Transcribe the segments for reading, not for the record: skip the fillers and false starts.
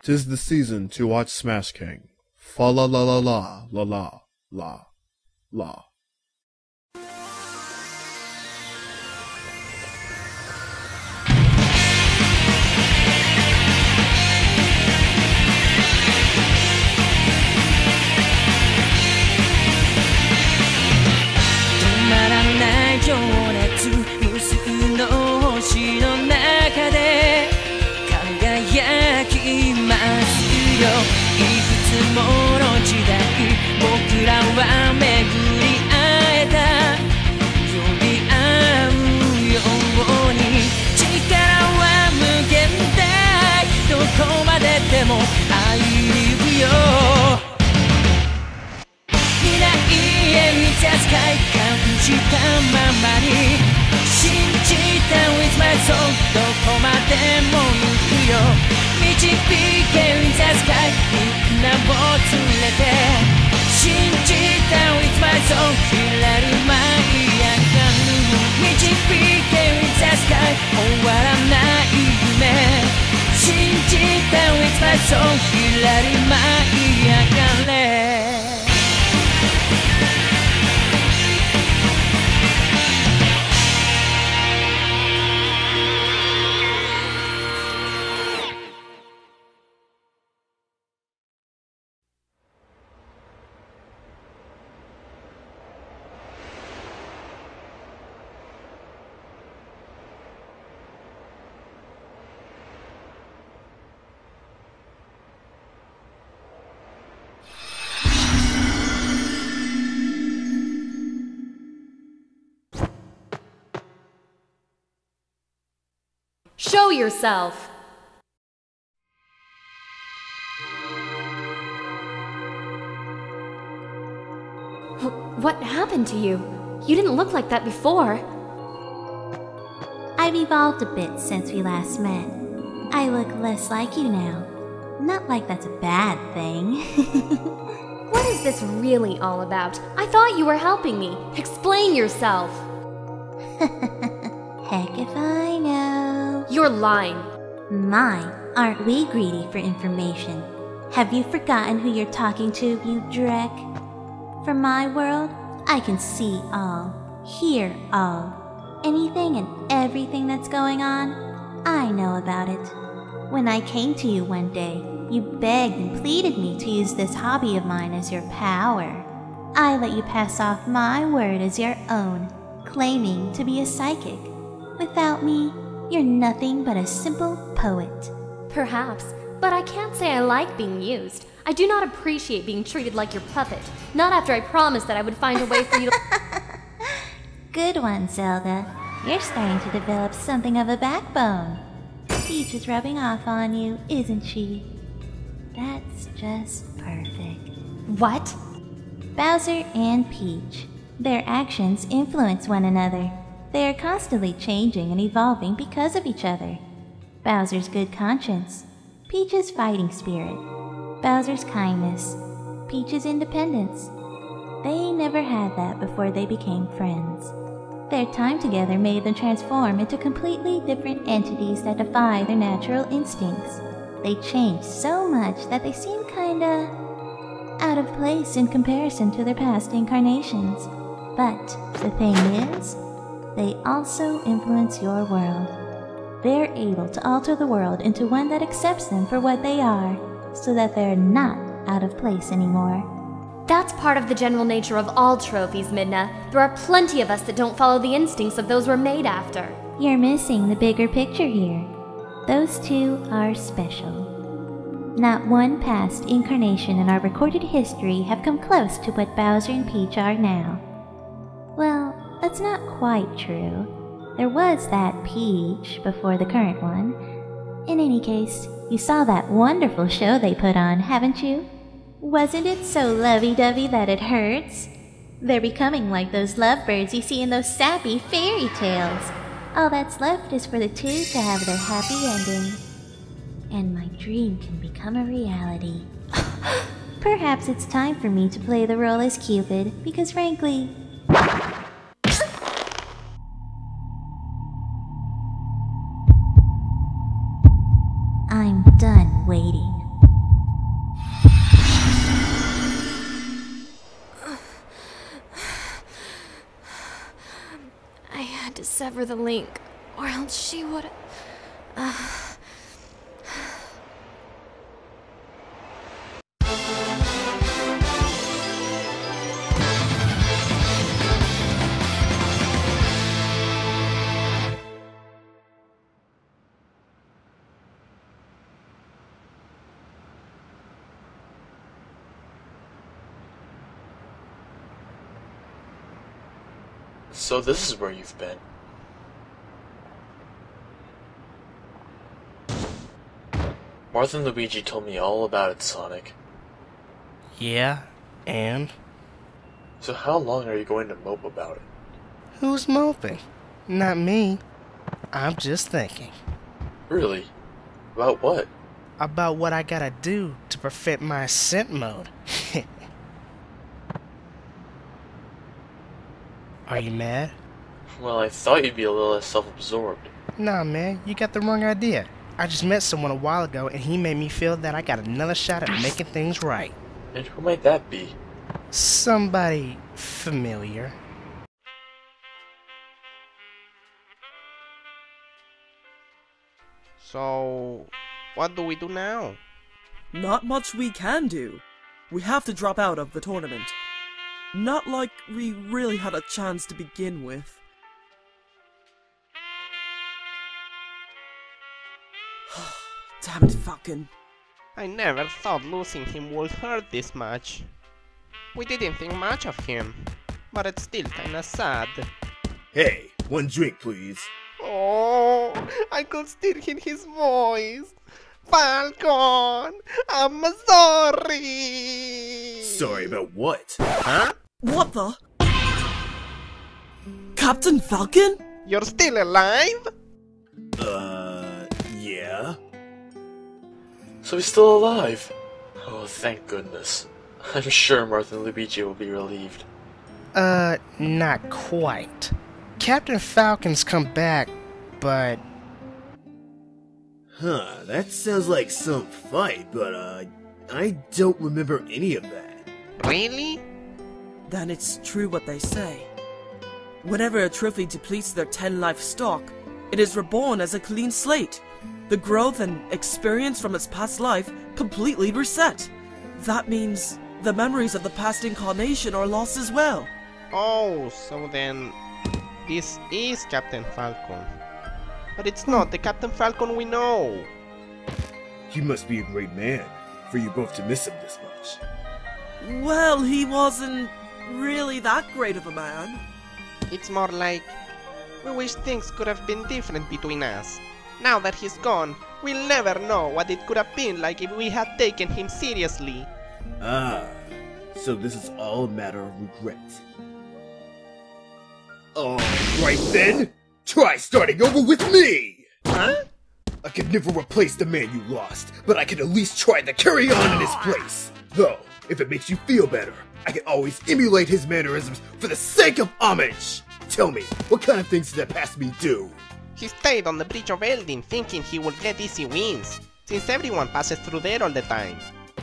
'Tis the season to watch Smash King. Fa la la la la la la la la. Show yourself! What happened to you? You didn't look like that before. I've evolved a bit since we last met. I look less like you now. Not like that's a bad thing. What is this really all about? I thought you were helping me. Explain yourself. Heck if I know. You're lying. My, aren't we greedy for information? Have you forgotten who you're talking to, you dreck? From my world, I can see all, hear all. Anything and everything that's going on, I know about it. When I came to you one day, you begged and pleaded me to use this hobby of mine as your power. I let you pass off my word as your own, claiming to be a psychic. Without me, you're nothing but a simple poet. Perhaps, but I can't say I like being used. I do not appreciate being treated like your puppet. Not after I promised that I would find a way for you to— Good one, Zelda. You're starting to develop something of a backbone. Peach is rubbing off on you, isn't she? That's just perfect. What? Bowser and Peach. Their actions influence one another. They are constantly changing and evolving because of each other. Bowser's good conscience, Peach's fighting spirit, Bowser's kindness, Peach's independence. They never had that before they became friends. Their time together made them transform into completely different entities that defy their natural instincts. They changed so much that they seem kinda out of place in comparison to their past incarnations. But the thing is, they also influence your world. They're able to alter the world into one that accepts them for what they are, so that they're not out of place anymore. That's part of the general nature of all trophies, Midna. There are plenty of us that don't follow the instincts of those we're made after. You're missing the bigger picture here. Those two are special. Not one past incarnation in our recorded history have come close to what Bowser and Peach are now. Well, that's not quite true. There was that Peach before the current one. In any case, you saw that wonderful show they put on, haven't you? Wasn't it so lovey-dovey that it hurts? They're becoming like those lovebirds you see in those sappy fairy tales. All that's left is for the two to have their happy ending. And my dream can become a reality. Perhaps it's time for me to play the role as Cupid, because frankly, I'm done waiting. over the link, or else she would... So this is where you've been. Martha and Luigi told me all about it, Sonic. Yeah, and? So how long are you going to mope about it? Who's moping? Not me. I'm just thinking. Really? About what? About what I gotta do to perfect my ascent mode. Are you mad? Well, I thought you'd be a little less self-absorbed. Nah, man, you got the wrong idea. I just met someone a while ago and he made me feel that I got another shot at making things right. And who might that be? Somebody familiar. So, what do we do now? Not much we can do. We have to drop out of the tournament. Not like we really had a chance to begin with. Damn it, Falcon. I never thought losing him would hurt this much. We didn't think much of him, but it's still kinda sad. Hey, one drink, please. Oh, I could still hear his voice. Falcon, I'm sorry. Sorry about what? Huh? What the? Captain Falcon? You're still alive? Yeah? So he's still alive? Oh, thank goodness. I'm sure Martha and Luigi will be relieved. Not quite. Captain Falcon's come back, but... Huh, that sounds like some fight, but, I don't remember any of that. Really? Then it's true what they say. Whenever a trophy depletes their 10-life stock, it is reborn as a clean slate. The growth and experience from its past life completely reset. That means the memories of the past incarnation are lost as well. Oh, so then this is Captain Falcon. But it's not the Captain Falcon we know. He must be a great man, for you both to miss him this much. Well, he wasn't really that great of a man. It's more like we wish things could have been different between us. Now that he's gone, we'll never know what it could have been like if we had taken him seriously. Ah, so this is all a matter of regret. Alright then, try starting over with me! Huh? I could never replace the man you lost, but I can at least try to carry on in his place. Though, if it makes you feel better, I can always emulate his mannerisms for the sake of homage! Tell me, what kind of things did that past me do? He stayed on the Bridge of Eldin thinking he would get easy wins, since everyone passes through there all the time.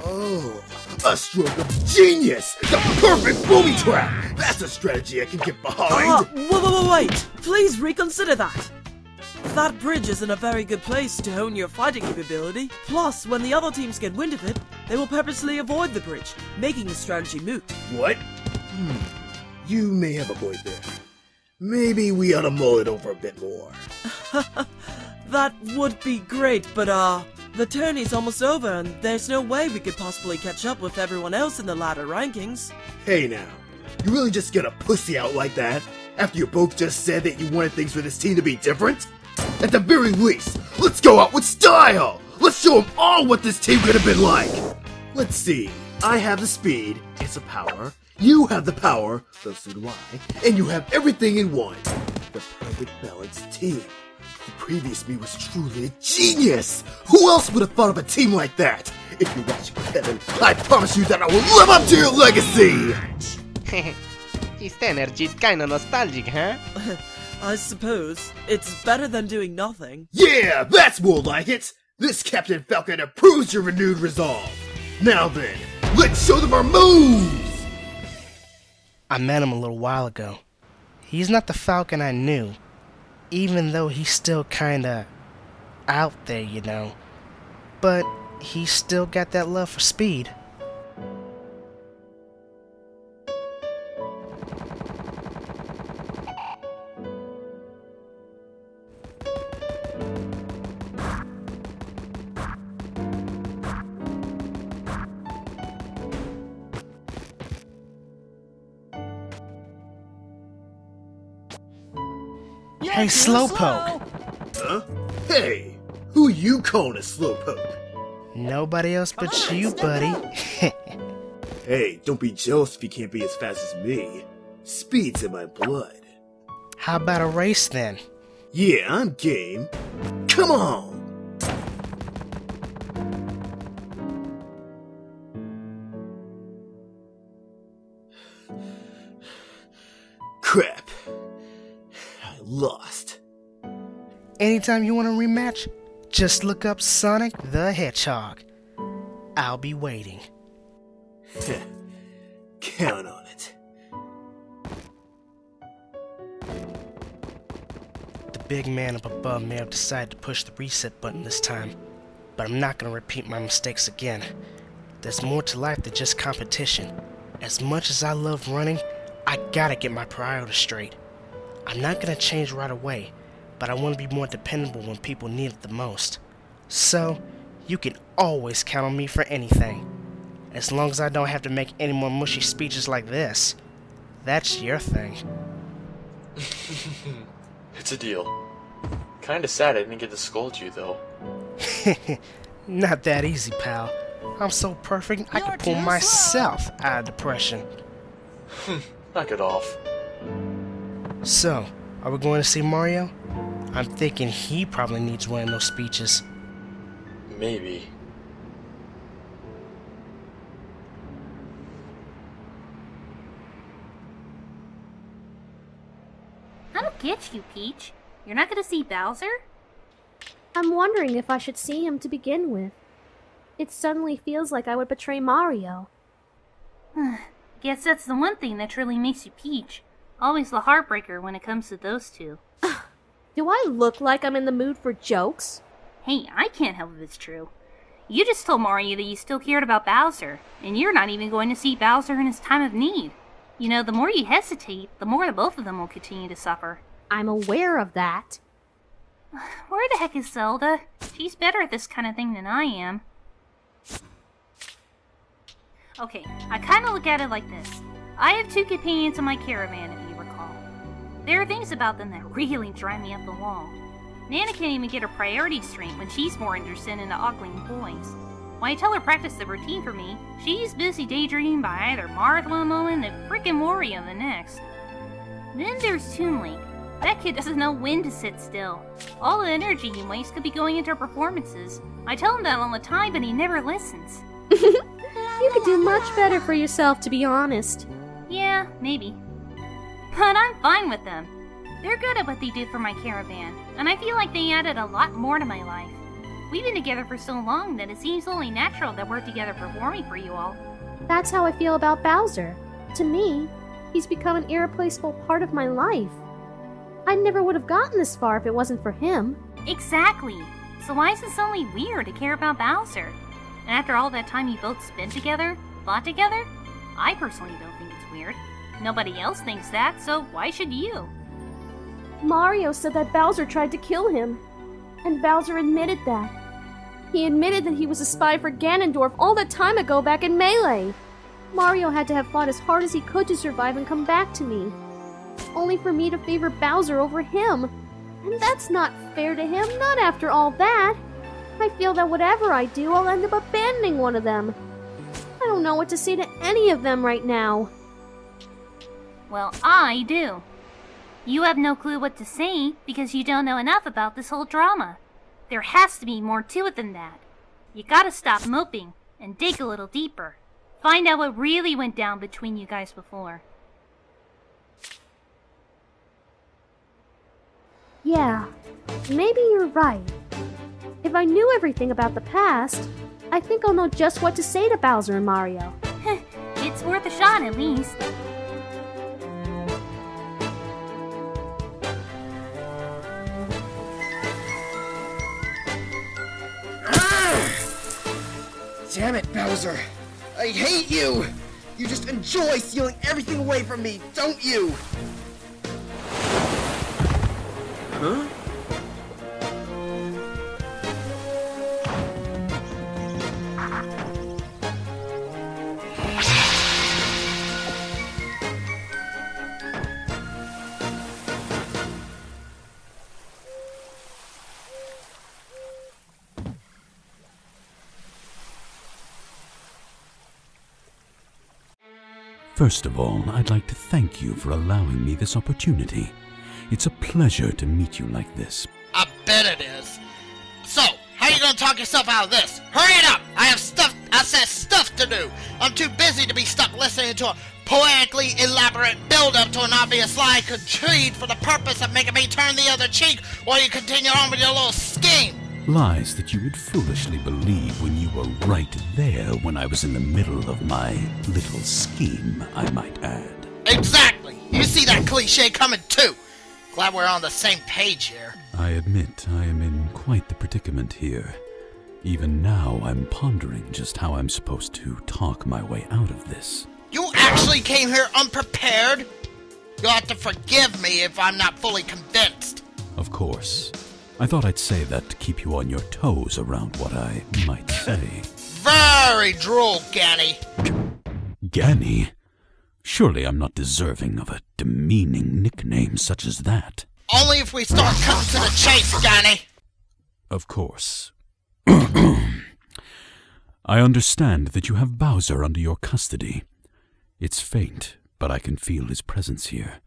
Oh, a stroke of genius! The perfect booby trap! That's a strategy I can get behind! Wait! Please reconsider that! That bridge isn't a very good place to hone your fighting capability. Plus, when the other teams get wind of it, they will purposely avoid the bridge, making the strategy moot. What? You may have a point there. Maybe we ought to mull it over a bit more. That would be great, but the tourney's almost over and there's no way we could possibly catch up with everyone else in the ladder rankings. Hey now, you really just get a pussy out like that? After you both just said that you wanted things for this team to be different? At the very least, let's go out with style! Let's show them all what this team could have been like! Let's see, I have the speed, it's a power, you have the power, so do I, and you have everything in one. The perfect balanced team. The previous me was truly a genius! Who else would have thought of a team like that? If you're watching Kevin, I promise you that I will live up to your legacy! His energy's kinda nostalgic, huh? I suppose. It's better than doing nothing. Yeah, that's more like it! This Captain Falcon approves your renewed resolve! Now then, let's show them our moves! I met him a little while ago. He's not the Falcon I knew. even though he's still kinda out there, you know. But he's still got that love for speed. Hey, Slowpoke! Huh? Hey! Who you calling a slowpoke? Nobody else but you, buddy. Hey, don't be jealous if you can't be as fast as me. Speed's in my blood. How about a race then? Yeah, I'm game. Come on! Crap. I lost. Anytime you want a rematch, just look up Sonic the Hedgehog. I'll be waiting. Count on it. The big man up above may have decided to push the reset button this time, but I'm not going to repeat my mistakes again. There's more to life than just competition. As much as I love running, I gotta get my priorities straight. I'm not going to change right away, but I want to be more dependable when people need it the most. So, you can always count on me for anything. As long as I don't have to make any more mushy speeches like this. That's your thing. It's a deal. Kinda sad I didn't get to scold you, though. Not that easy, pal. I'm so perfect I could pull myself out of depression. Knock it off. So, are we going to see Mario? I'm thinking he probably needs one of those speeches. Maybe. I don't get you, Peach. You're not gonna see Bowser? I'm wondering if I should see him to begin with. It suddenly feels like I would betray Mario. Guess that's the one thing that truly makes you Peach. Always the heartbreaker when it comes to those two. Do I look like I'm in the mood for jokes? Hey, I can't help if it's true. You just told Mario that you still cared about Bowser, and you're not even going to see Bowser in his time of need. You know, the more you hesitate, the more the both of them will continue to suffer. I'm aware of that. Where the heck is Zelda? She's better at this kind of thing than I am. Okay, I kind of look at it like this. I have two companions in my caravan, if you recall. There are things about them that really drive me up the wall. Nana can't even get her priorities straight when she's more interested in the ogling boys. When I tell her practice the routine for me, she's busy daydreaming by either Marth one moment and frickin' Wario the next. Then there's Toon Link. That kid doesn't know when to sit still. All the energy he wastes could be going into her performances. I tell him that all the time, but he never listens. You could do much better for yourself, to be honest. Yeah, maybe. But I'm fine with them. They're good at what they do for my caravan, and I feel like they added a lot more to my life. We've been together for so long that it seems only natural that we're together performing for you all. That's how I feel about Bowser. To me, he's become an irreplaceable part of my life. I never would have gotten this far if it wasn't for him. Exactly. So why is it suddenly weird to care about Bowser? And after all that time you both spent together, fought together? I personally don't think it's weird. Nobody else thinks that, so why should you? Mario said that Bowser tried to kill him. And Bowser admitted that. He admitted that he was a spy for Ganondorf all that time ago back in Melee. Mario had to have fought as hard as he could to survive and come back to me. Only for me to favor Bowser over him. And that's not fair to him, not after all that. I feel that whatever I do, I'll end up abandoning one of them. I don't know what to say to any of them right now. Well, I do. You have no clue what to say because you don't know enough about this whole drama. There has to be more to it than that. You gotta stop moping and dig a little deeper. Find out what really went down between you guys before. Yeah, maybe you're right. If I knew everything about the past, I think I'll know just what to say to Bowser and Mario. It's worth a shot at least. Damn it, Bowser! I hate you! You just enjoy stealing everything away from me, don't you? Huh? First of all, I'd like to thank you for allowing me this opportunity. It's a pleasure to meet you like this. I bet it is. So, how are you gonna talk yourself out of this? Hurry it up! I said stuff to do! I'm too busy to be stuck listening to a poetically elaborate build-up to an obvious lie contrived for the purpose of making me turn the other cheek while you continue on with your little scheme! Lies that you would foolishly believe when you were right there when I was in the middle of my little scheme, I might add. Exactly! You see that cliche coming too! Glad we're on the same page here. I admit I am in quite the predicament here. Even now, I'm pondering just how I'm supposed to talk my way out of this. You actually came here unprepared? You'll have to forgive me if I'm not fully convinced. Of course. I thought I'd say that to keep you on your toes around what I might say. Very droll, Ganny. Ganny? Surely I'm not deserving of a demeaning nickname such as that. Only if we start cutting to the chase, Ganny. Of course. I understand that you have Bowser under your custody. It's faint, but I can feel his presence here.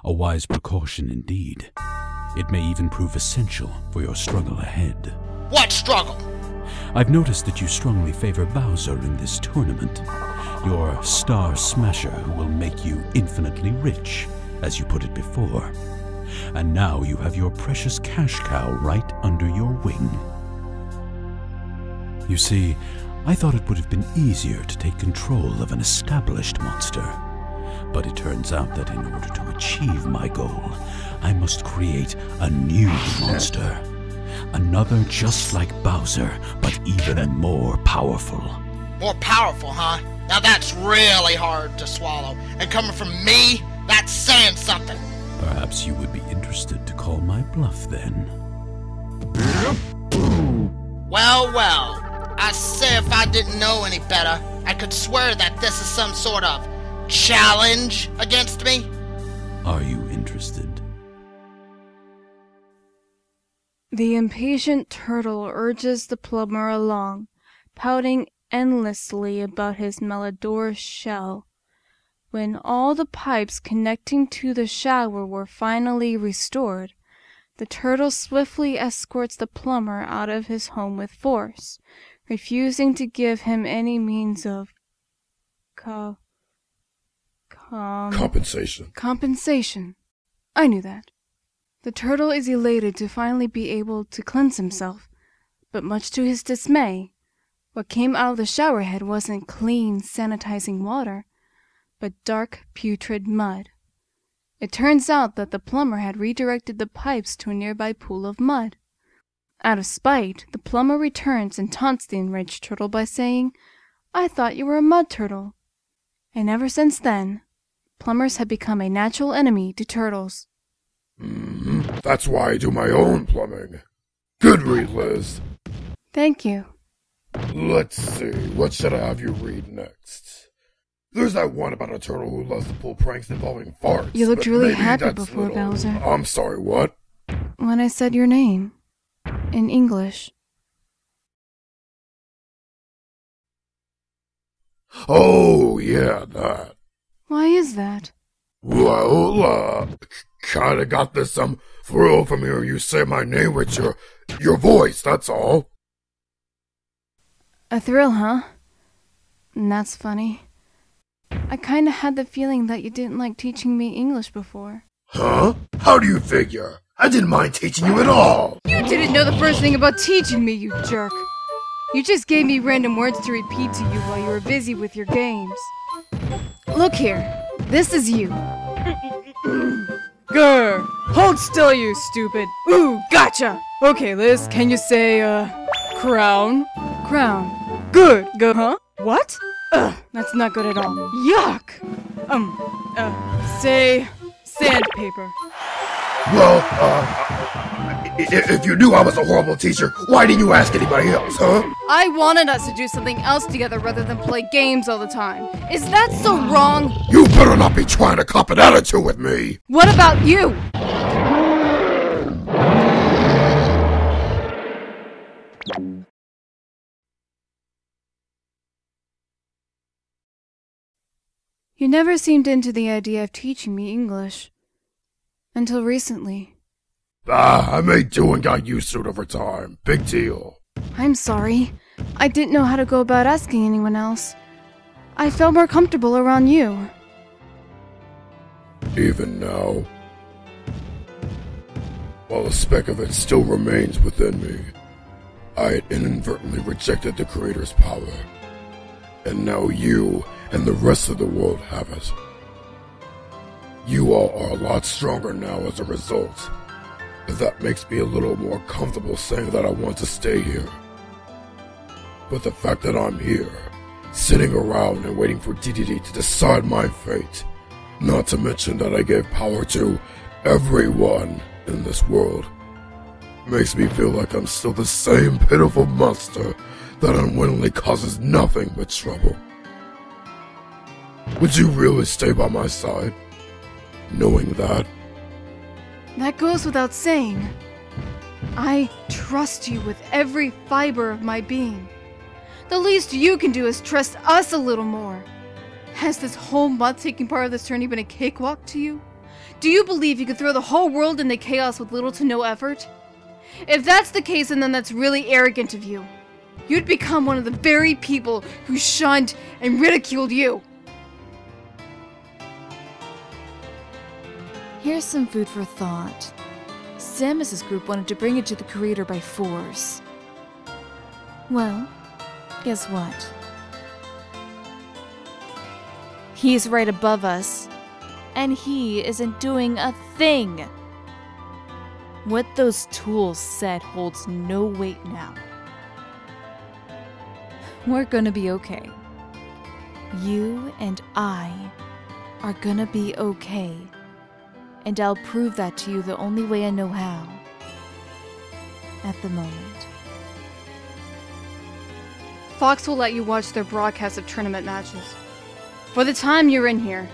A wise precaution indeed. It may even prove essential for your struggle ahead. What struggle? I've noticed that you strongly favor Bowser in this tournament. Your star smasher who will make you infinitely rich, as you put it before. And now you have your precious cash cow right under your wing. You see, I thought it would have been easier to take control of an established monster. But it turns out that in order to achieve my goal, I must create a new monster. Another just like Bowser, but even more powerful. More powerful, huh? Now that's really hard to swallow. And coming from me, that's saying something. Perhaps you would be interested to call my bluff then. Well, well. I say if I didn't know any better, I could swear that this is some sort of challenge against me. Are you interested? The impatient turtle urges the plumber along, pouting endlessly about his malodorous shell. When all the pipes connecting to the shower were finally restored, the turtle swiftly escorts the plumber out of his home with force, refusing to give him any means of compensation. Compensation. I knew that. The turtle is elated to finally be able to cleanse himself, but much to his dismay, what came out of the shower head wasn't clean, sanitizing water, but dark, putrid mud. It turns out that the plumber had redirected the pipes to a nearby pool of mud. Out of spite, the plumber returns and taunts the enraged turtle by saying, "I thought you were a mud turtle." And ever since then, plumbers have become a natural enemy to turtles. That's why I do my own plumbing. Good read, Liz. Thank you. Let's see, what should I have you read next? There's that one about a turtle who loves to pull pranks involving farts. You looked really happy before, Bowser. I'm sorry, what? When I said your name. In English. Oh, yeah, that. Why is that? Well, kinda got this thrill from hearing you say my name with your voice, that's all. A thrill, huh? That's funny. I kinda had the feeling that you didn't like teaching me English before. Huh? How do you figure? I didn't mind teaching you at all! You didn't know the first thing about teaching me, you jerk! You just gave me random words to repeat to you while you were busy with your games. Look here, this is you. Grr! Hold still, you stupid! Ooh, gotcha! Okay, Liz, can you say, crown? Crown. Good, huh? What? Ugh, that's not good at all. Yuck! Say sandpaper. Well, if you knew I was a horrible teacher, why didn't you ask anybody else, huh? I wanted us to do something else together rather than play games all the time. Is that so wrong? You better not be trying to cop an attitude with me! What about you? You never seemed into the idea of teaching me English. Until recently. I may do and got used to it over time. Big deal. I'm sorry. I didn't know how to go about asking anyone else. I felt more comfortable around you. Even now, while a speck of it still remains within me, I had inadvertently rejected the Creator's power. And now you and the rest of the world have it. You all are a lot stronger now as a result. That makes me a little more comfortable saying that I want to stay here. But the fact that I'm here, sitting around and waiting for Dedede to decide my fate, not to mention that I gave power to everyone in this world, makes me feel like I'm still the same pitiful monster that unwittingly causes nothing but trouble. Would you really stay by my side, knowing that? That goes without saying. I trust you with every fiber of my being. The least you can do is trust us a little more. Has this whole month taking part of this tourney been a cakewalk to you? Do you believe you could throw the whole world into chaos with little to no effort? If that's the case, then that's really arrogant of you. You'd become one of the very people who shunned and ridiculed you. Here's some food for thought. Samus's group wanted to bring it to the Creator by force. Well, guess what? He's right above us, and he isn't doing a thing. What those tools said holds no weight now. We're gonna be okay. You and I are gonna be okay. And I'll prove that to you the only way I know how. At the moment. Fox will let you watch their broadcast of tournament matches. For the time you're in here,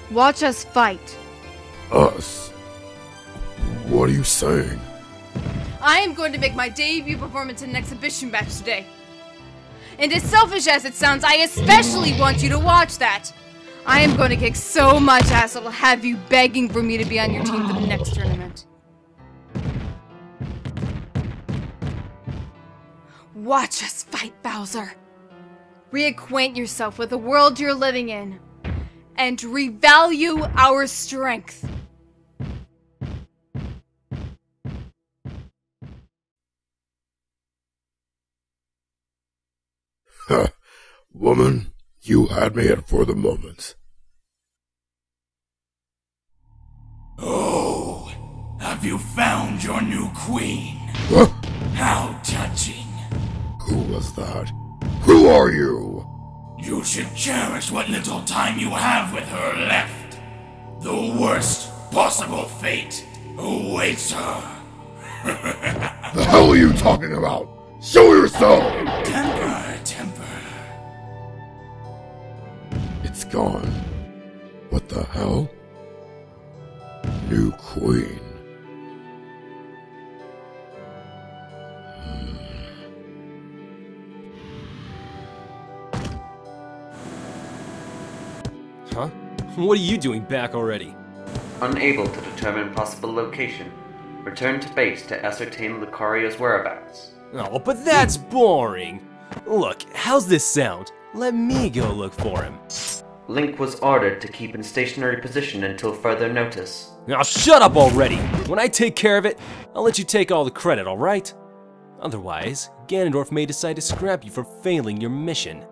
watch us fight. Us? What are you saying? I am going to make my debut performance in an exhibition match today. And as selfish as it sounds, I especially want you to watch that. I am going to kick so much ass it'll have you begging for me to be on your team for the next tournament. Watch us fight, Bowser. Reacquaint yourself with the world you're living in. And revalue our strength. Huh. Woman, you had me at for the moment. Oh, have you found your new queen? What? How touching. Who was that? Who are you? You should cherish what little time you have with her left. The worst possible fate awaits her. The hell are you talking about? Show yourself! Temper. It's gone. What the hell? New queen. Huh? What are you doing back already? Unable to determine possible location. Return to base to ascertain Lucario's whereabouts. Oh, but that's boring. Look, how's this sound? Let me go look for him. Link was ordered to keep in stationary position until further notice. Now shut up already! When I take care of it, I'll let you take all the credit, alright? Otherwise, Ganondorf may decide to scrap you for failing your mission.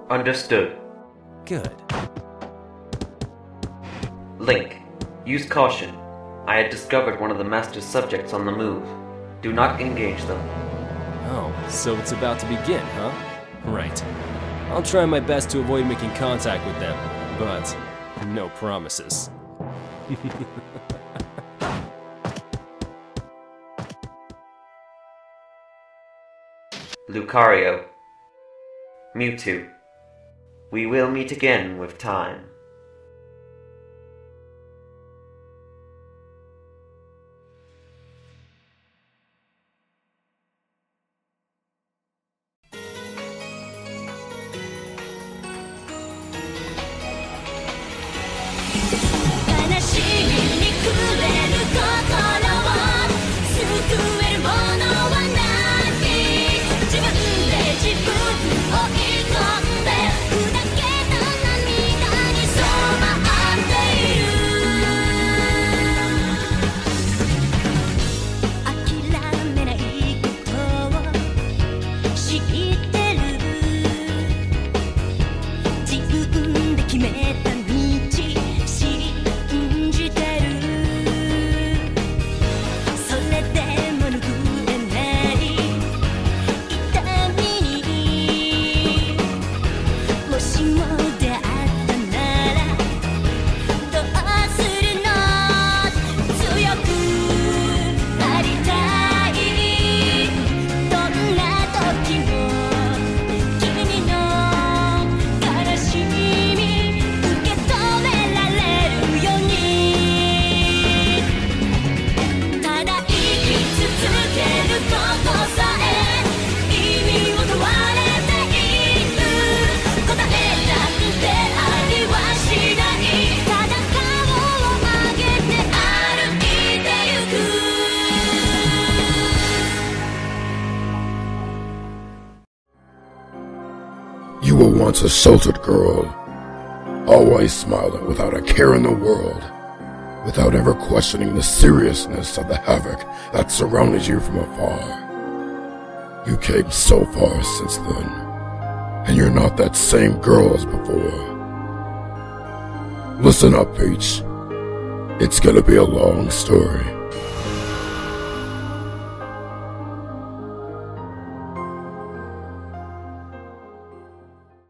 Understood. Good. Link, use caution. I had discovered one of the Master's subjects on the move. Do not engage them. Oh, so it's about to begin, huh? Right. I'll try my best to avoid making contact with them, but no promises. Lucario. Mewtwo. We will meet again with time. You were once a sheltered girl, always smiling without a care in the world, without ever questioning the seriousness of the havoc that surrounded you from afar. You came so far since then, and you're not that same girl as before. Listen up, Peach. It's gonna be a long story.